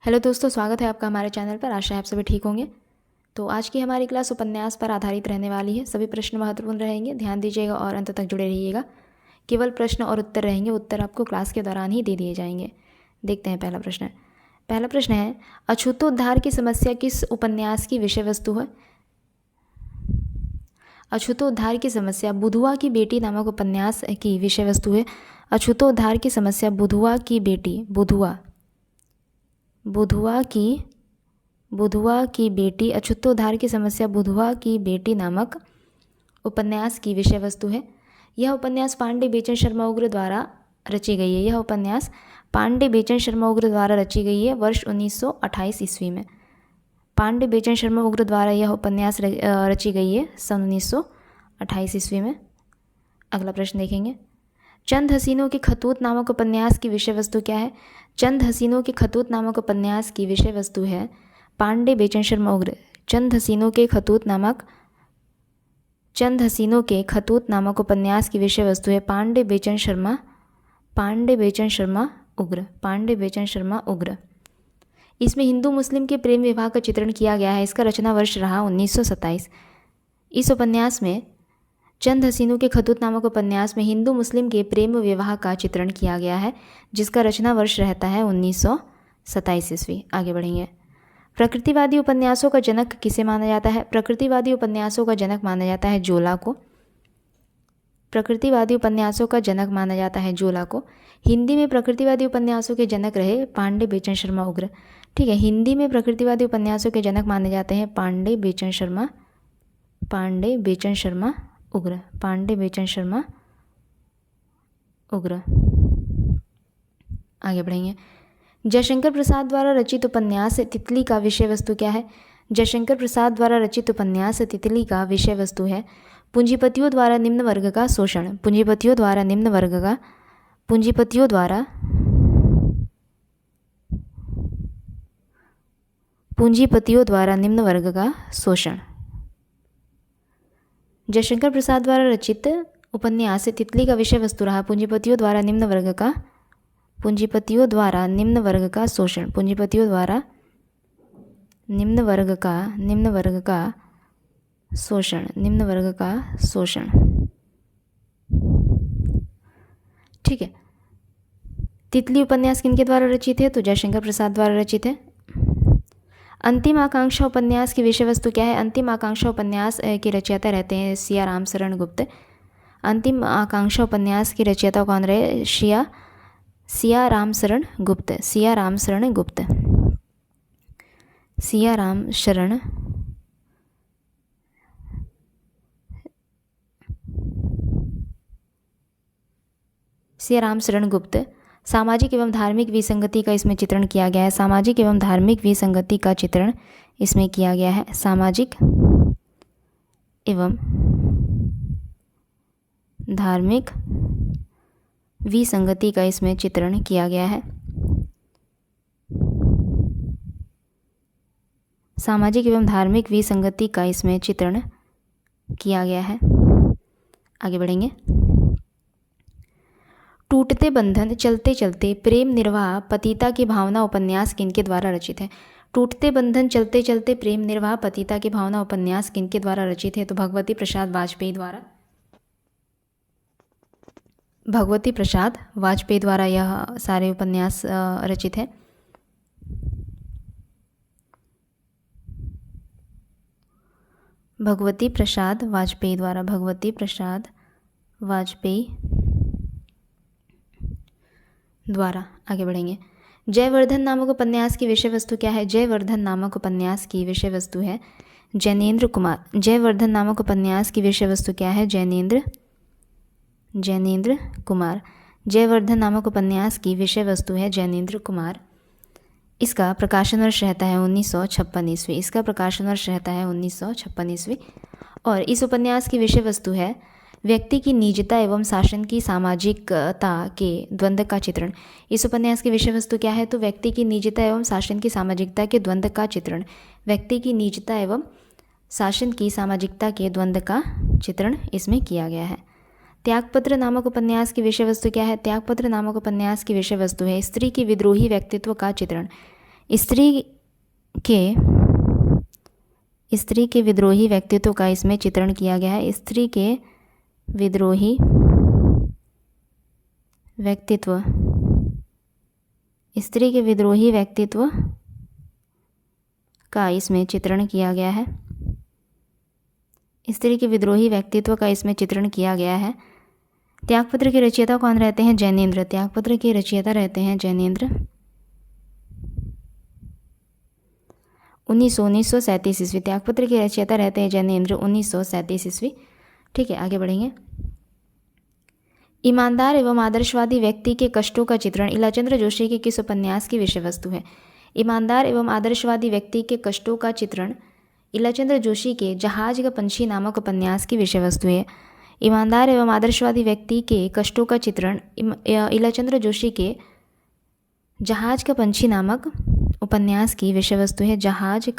Hello दोस्तों, स्वागत है आपका हमारे चैनल पर। आशा है आप सभी ठीक होंगे। तो आज की हमारी क्लास उपन्यास पर आधारित रहने वाली है। सभी प्रश्न महत्वपूर्ण रहेंगे, ध्यान दीजिएगा और अंत तक जुड़े रहिएगा। केवल प्रश्न और उत्तर रहेंगे, उत्तर आपको क्लास के दौरान ही दे दिए जाएंगे। देखते हैं पहला प्रश्न। पहला प्रश्न है, अछूतोद्धार की समस्या किस उपन्यास की विषय वस्तु है? अछूतोद्धार की समस्या बुधुआ की बेटी नामक उपन्यास की विषय वस्तु है। अछूतोद्धार की समस्या बुधुआ की बेटी बुधुआ की बेटी अछूतोद्धार की समस्या बुधुआ की बेटी नामक उपन्यास की विषय वस्तु है। यह उपन्यास पांडे बेचन शर्मा उग्र द्वारा रची गई है। यह उपन्यास पांडे बेचन शर्मा उग्र द्वारा रची गई है वर्ष 1928 ईस्वी में। पांडे बेचन शर्मा उग्र द्वारा यह उपन्यास रची गई है सन 1928 ईस्वी में। अगला प्रश्न देखेंगे, चंद हसीनों के खतूत नामक उपन्यास की विषय वस्तु क्या है? चंद हसीनों के खतूत नामक उपन्यास की विषय वस्तु है पांडे बेचन शर्मा उग्र। चंद हसीनों के खतूत नामक उपन्यास की विषय वस्तु है पांडे बेचन शर्मा उग्र। इसमें हिंदू मुस्लिम के प्रेम विवाह का चित्रण किया गया है। इसका रचना वर्ष रहा 1927। इस उपन्यास में चंद हसीनों के खतूत नामक उपन्यास में हिंदू मुस्लिम के प्रेम विवाह का चित्रण किया गया है, जिसका रचना वर्ष रहता है 1927 ईस्वी। आगे बढ़ेंगे। प्रकृतिवादी उपन्यासों का जनक किसे माना जाता है? प्रकृतिवादी उपन्यासों का जनक माना जाता है जोला को। प्रकृतिवादी उपन्यासों का जनक माना जाता है जोला को। हिंदी में प्रकृतिवादी उपन्यासों के जनक रहे पांडे बेचन शर्मा उग्र। ठीक है, हिंदी में प्रकृतिवादी उपन्यासों के जनक माने जाते हैं पांडे बेचन शर्मा उग्र। आगे बढ़ेंगे। जयशंकर प्रसाद द्वारा रचित उपन्यास तितली का विषय वस्तु क्या है? जयशंकर प्रसाद द्वारा रचित उपन्यास तितली का विषय वस्तु है पूंजीपतियों द्वारा निम्न वर्ग का शोषण। पूंजीपतियों द्वारा निम्न वर्ग का शोषण। जयशंकर प्रसाद द्वारा रचित उपन्यास तितली का विषय वस्तु रहा पूंजीपतियों द्वारा निम्न वर्ग का शोषण। ठीक है, तितली उपन्यास किनके द्वारा रचित है? तो जयशंकर प्रसाद द्वारा रचित है। अंतिम आकांक्षा उपन्यास की विषय वस्तु क्या है? अंतिम आकांक्षा उपन्यास के रचयिता रहते हैं सिया रामशरण गुप्त। अंतिम आकांक्षा उपन्यास के रचयिता कौन रहे? सिया रामशरण गुप्त। सामाजिक एवं धार्मिक विसंगति का इसमें चित्रण किया गया है। सामाजिक एवं धार्मिक विसंगति का चित्रण इसमें किया गया है। सामाजिक एवं धार्मिक विसंगति का इसमें चित्रण किया गया है। सामाजिक एवं धार्मिक विसंगति का इसमें चित्रण किया गया है। आगे बढ़ेंगे। टूटते बंधन चलते चलते प्रेम निर्वाह पतिता की भावना उपन्यास किनके द्वारा रचित है? टूटते बंधन चलते चलते प्रेम निर्वाह पतिता की भावना उपन्यास किनके द्वारा रचित है? तो भगवती प्रसाद वाजपेयी द्वारा यह सारे उपन्यास रचित है। भगवती प्रसाद वाजपेयी द्वारा। आगे बढ़ेंगे। जयवर्धन नामक उपन्यास की विषय वस्तु क्या है? जयवर्धन नामक उपन्यास की विषय वस्तु है जैनेन्द्र कुमार। जयवर्धन नामक उपन्यास की विषय वस्तु क्या है? जैनेन्द्र कुमार। जयवर्धन नामक उपन्यास की विषय वस्तु है जैनेन्द्र कुमार। इसका प्रकाशन वर्ष रहता है 1956 ईस्वी। और इस उपन्यास की विषय वस्तु है व्यक्ति की निजता एवं शासन की सामाजिकता के द्वंद्व का चित्रण। इस उपन्यास की विषय वस्तु क्या है? तो व्यक्ति की निजता एवं शासन की सामाजिकता के द्वंद्व का चित्रण। व्यक्ति की निजता एवं शासन की सामाजिकता के द्वंद्व का चित्रण इसमें किया गया है। त्यागपत्र नामक उपन्यास की विषय वस्तु क्या है? त्यागपत्र नामक उपन्यास की विषय वस्तु है स्त्री की विद्रोही व्यक्तित्व का चित्रण। स्त्री के विद्रोही व्यक्तित्व का इसमें चित्रण किया गया है। स्त्री के विद्रोही व्यक्तित्व का इसमें चित्रण किया गया है। स्त्री के विद्रोही व्यक्तित्व का इसमें चित्रण किया गया है। त्यागपत्र के रचयिता कौन रहते हैं? जैनेन्द्र। त्यागपत्र के रचयिता रहते हैं जैनेन्द्र। 1937 ईस्वी। त्यागपत्र के रचयिता रहते हैं जैनेन्द्र 1937 ईस्वी। ठीक है, आगे बढ़ेंगे। ईमानदार एवं आदर्शवादी व्यक्ति के कष्टों का चित्रण इलाचंद्र जोशी के किस उपन्यास की विषय वस्तु है? ईमानदार एवं आदर्शवादी व्यक्ति के कष्टों का चित्रण इलाचंद्र जोशी के जहाज का पंछी नामक उपन्यास की विषय वस्तु है। ईमानदार एवं आदर्शवादी व्यक्ति के कष्टों का चित्रण इलाचंद्र जोशी के जहाज का पंछी नामक उपन्यास की विषय वस्तु है। जहाज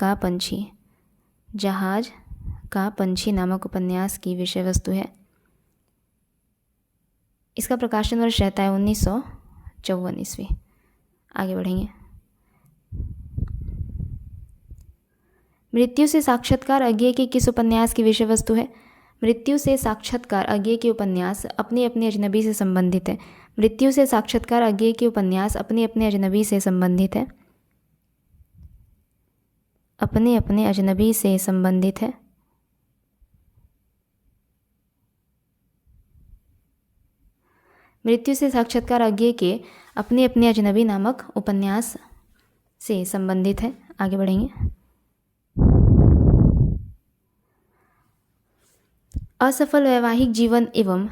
का पंछी नामक उपन्यास की विषय वस्तु है। इसका प्रकाशन वर्ष रहता है 1954 ईस्वी। आगे बढ़ेंगे। मृत्यु से साक्षात्कार अज्ञेय के किस उपन्यास की विषय वस्तु है? मृत्यु से साक्षात्कार अज्ञेय के उपन्यास अपने अपने अजनबी से संबंधित है। मृत्यु से साक्षात्कार अज्ञेय के उपन्यास अपने अपने अजनबी से संबंधित है। अपने अपने अजनबी से संबंधित है। मृत्यु से साक्षात्कार अज्ञेय के अपने अपने अजनबी नामक उपन्यास से संबंधित है। आगे बढ़ेंगे। असफल वैवाहिक जीवन एवं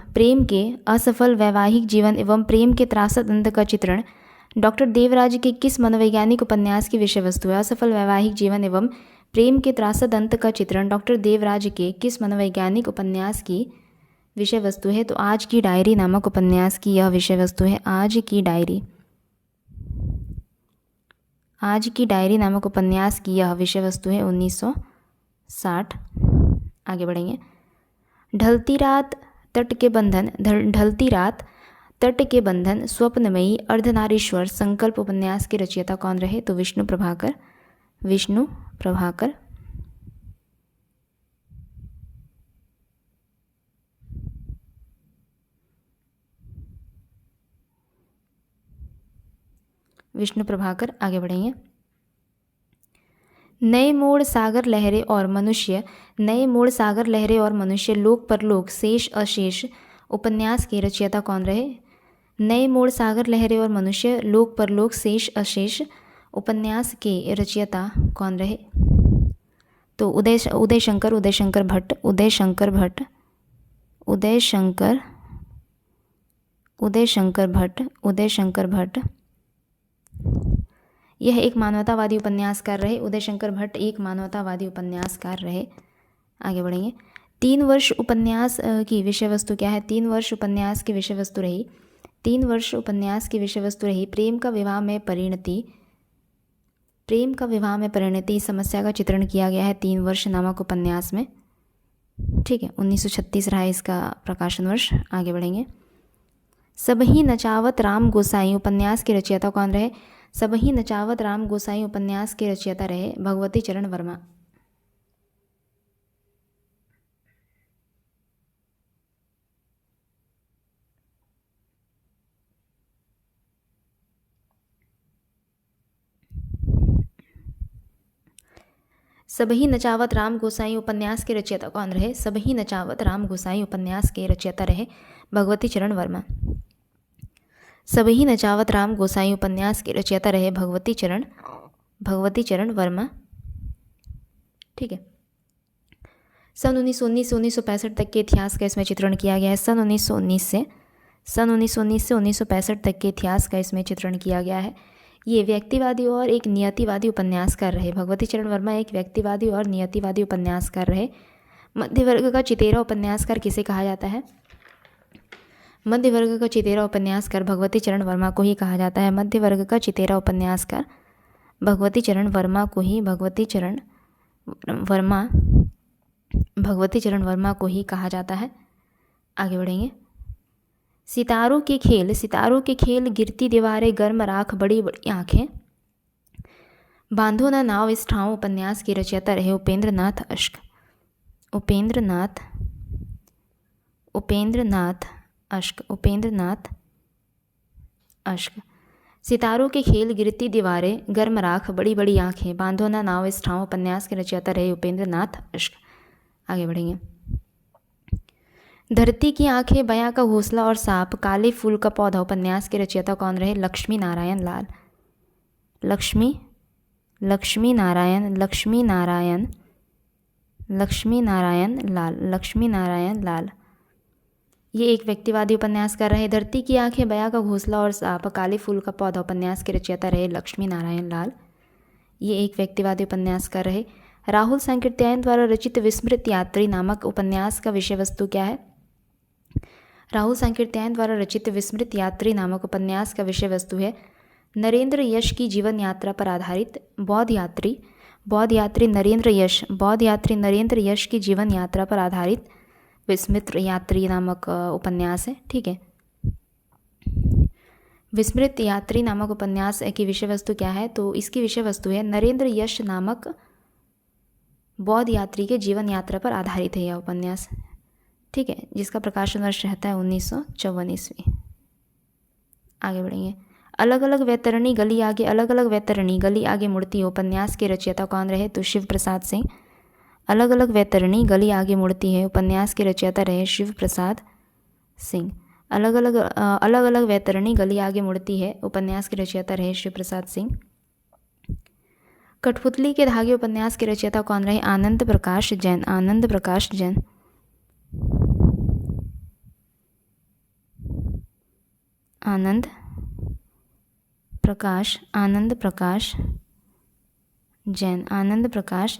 प्रेम के त्रासद अंत का चित्रण डॉक्टर देवराज के किस मनोवैज्ञानिक उपन्यास की विषय वस्तु है? असफल वैवाहिक जीवन एवं प्रेम के त्रासद अंत का चित्रण डॉक्टर देवराज के किस मनोवैज्ञानिक उपन्यास की विषय वस्तु है? तो आज की डायरी नामक उपन्यास की यह विषय वस्तु है। आज की डायरी नामक उपन्यास की यह विषय वस्तु है 1960। आगे बढ़ेंगे। ढलती रात तट के बंधन स्वप्नमयी अर्धनारीश्वर संकल्प उपन्यास के रचयिता कौन रहे? तो विष्णु प्रभाकर। विष्णु प्रभाकर। आगे बढ़ेंगे। नए मोड़ सागर लहरें और मनुष्य लोक परलोक शेष अशेष उपन्यास के रचयिता कौन रहे? नए मोड़ सागर लहरें और मनुष्य लोक परलोक शेष अशेष उपन्यास के रचयिता कौन रहे? तो उदय शंकर भट्ट यह एक मानवतावादी उपन्यासकार रहे। उदय शंकर भट्ट एक मानवतावादी उपन्यासकार रहे। आगे बढ़ेंगे। 3 वर्ष उपन्यास की विषय वस्तु क्या है? 3 वर्ष उपन्यास की विषय वस्तु रही प्रेम का विवाह में परिणति समस्या का चित्रण किया गया है 3 वर्ष नामक उपन्यास में। ठीक है, 1936 रहा है इसका प्रकाशन वर्ष। आगे बढ़ेंगे। सबही नचावत राम गोसाई उपन्यास के रचयिता कौन रहे? सबही नचावत राम गोसाई उपन्यास के रचयिता रहे भगवती चरण वर्मा। सबही नचावत राम गोसाई उपन्यास के रचयिता कौन रहे? सबही नचावत राम गोसाई उपन्यास के रचयिता रहे भगवती चरण वर्मा। सबही नचावत राम गोसाई उपन्यास के रचयिता रहे भगवती चरण वर्मा। ठीक है। सन 1919 से 1965 तक के इतिहास का इसमें चित्रण किया गया है। सन 1919 से 1965 तक के इतिहास का इसमें चित्रण किया गया है। ये व्यक्तिवादी और एक नियतिवादी उपन्यासकार रहे। भगवती चरण वर्मा एक व्यक्तिवादी और नियतिवादी उपन्यासकार रहे। मध्य वर्ग का चितेरा उपन्यासकार किसे कहा जाता है? मध्य वर्ग का चितेरा उपन्यासकार भगवती चरण वर्मा को ही कहा जाता है। मध्य वर्ग का चितेरा उपन्यासकार भगवती चरण वर्मा को ही कहा जाता है। आगे बढ़ेंगे। सितारों के खेल गिरती दीवारें गर्म राख बड़ी बड़ी आँखें बांधो ना नाव इस ठाव उपन्यास के रचयिता रहे उपेंद्रनाथ अश्क। उपेंद्रनाथ अश्क। सितारों के खेल, गिरती दीवारें, गर्म राख, बड़ी बड़ी आंखें, बांधो ना नाव इस ठाव उपन्यास के रचयिता रहे उपेंद्रनाथ अश्क। आगे बढ़ेंगे। धरती की आंखें, बयां का घोंसला और सांप, काले फूल का पौधा उपन्यास के रचयिता कौन रहे? लक्ष्मी नारायण लाल। लक्ष्मी नारायण लाल। ये एक व्यक्तिवादी उपन्यासकार रहे। धरती की आंखें, बयां का घोंसला और सांप, काले फूल का पौधा उपन्यास के रचयिता रहे लक्ष्मी नारायण लाल। ये एक व्यक्तिवादी उपन्यासकार रहे। राहुल सांकृत्यायन द्वारा रचित विस्मृत यात्री नामक उपन्यास का विषय वस्तु क्या है? राहुल सांकृत्यायन द्वारा रचित विस्मृत यात्री नामक उपन्यास का विषय वस्तु है नरेंद्र यश की जीवन यात्रा पर आधारित बौद्ध यात्री नरेंद्र यश की जीवन यात्रा पर आधारित विस्मृत यात्री नामक उपन्यास है। ठीक है, विस्मृत यात्री नामक उपन्यास की विषय वस्तु क्या है? तो इसकी विषय वस्तु है नरेंद्र यश नामक बौद्ध यात्री के जीवन यात्रा पर आधारित है यह उपन्यास। ठीक है, जिसका प्रकाशन वर्ष रहता है 1954 ईस्वी। आगे बढ़ेंगे। अलग अलग वैतरणी गली आगे मुड़ती है उपन्यास के रचयिता कौन रहे? तो शिव प्रसाद सिंह। अलग अलग वैतरणी गली आगे मुड़ती है उपन्यास के रचयिता रहे शिव प्रसाद सिंह। अलग अलग वैतरणी गली आगे मुड़ती है उपन्यास के रचयिता रहे शिव प्रसाद सिंह। कठपुतली के धागे उपन्यास के रचयिता कौन रहे? आनंद प्रकाश जैन। आनंद प्रकाश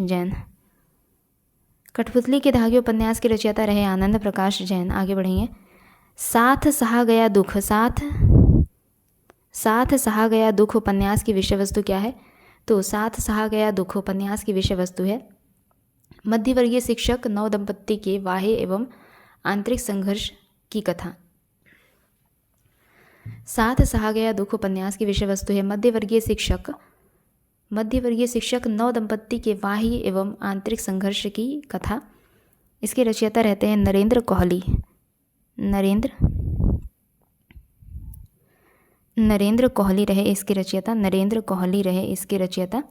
जैन। कठपुतली के धागे उपन्यास के रचयिता रहे आनंद प्रकाश जैन। आगे बढ़ेंगे। साथ सहा गया दुख उपन्यास की विषय वस्तु क्या है? तो साथ सहा गया दुख उपन्यास की विषय वस्तु है मध्यवर्गीय शिक्षक नवदंपति के बाह्य एवं आंतरिक संघर्ष की कथा। साथ सहा गया दुख उपन्यास की विषय वस्तु है मध्यवर्गीय शिक्षक नवदंपति के बाह्य एवं आंतरिक संघर्ष की कथा। इसके रचयिता रहते हैं नरेंद्र कोहली रहे इसके रचयिता।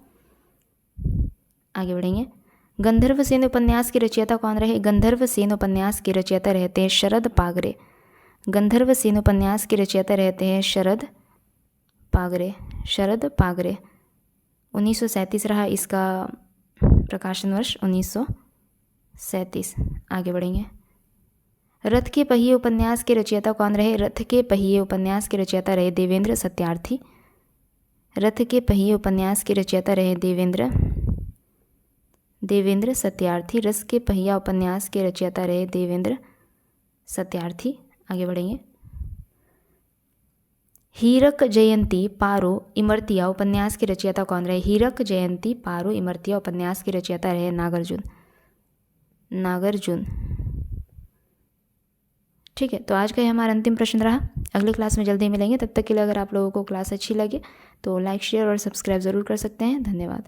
आगे बढ़ेंगे। गंधर्वसेन उपन्यास के रचयिता कौन रहे? गंधर्वसेन उपन्यास के रचयिता रहते हैं शरद पागरे। 1937 रहा इसका प्रकाशन वर्ष 1937। आगे बढ़ेंगे। रथ के पहिए उपन्यास के रचयिता कौन रहे? रथ के पहिए उपन्यास के रचयिता रहे देवेंद्र सत्यार्थी। रथ के पहिए उपन्यास के रचयिता रहे देवेंद्र सत्यार्थी। रस के पहिया उपन्यास के रचयिता रहे देवेंद्र सत्यार्थी। आगे बढ़ेंगे। हीरक जयंती पारो इमरतिया उपन्यास के रचयिता कौन रहे? हीरक जयंती पारो इमरतिया उपन्यास के रचयिता रहे नागार्जुन। ठीक है, तो आज का ये हमारा अंतिम प्रश्न रहा। अगली क्लास में जल्दी मिलेंगे। तब तक के लिए अगर आप लोगों को क्लास अच्छी लगे तो लाइक, शेयर और सब्सक्राइब ज़रूर कर सकते हैं। धन्यवाद।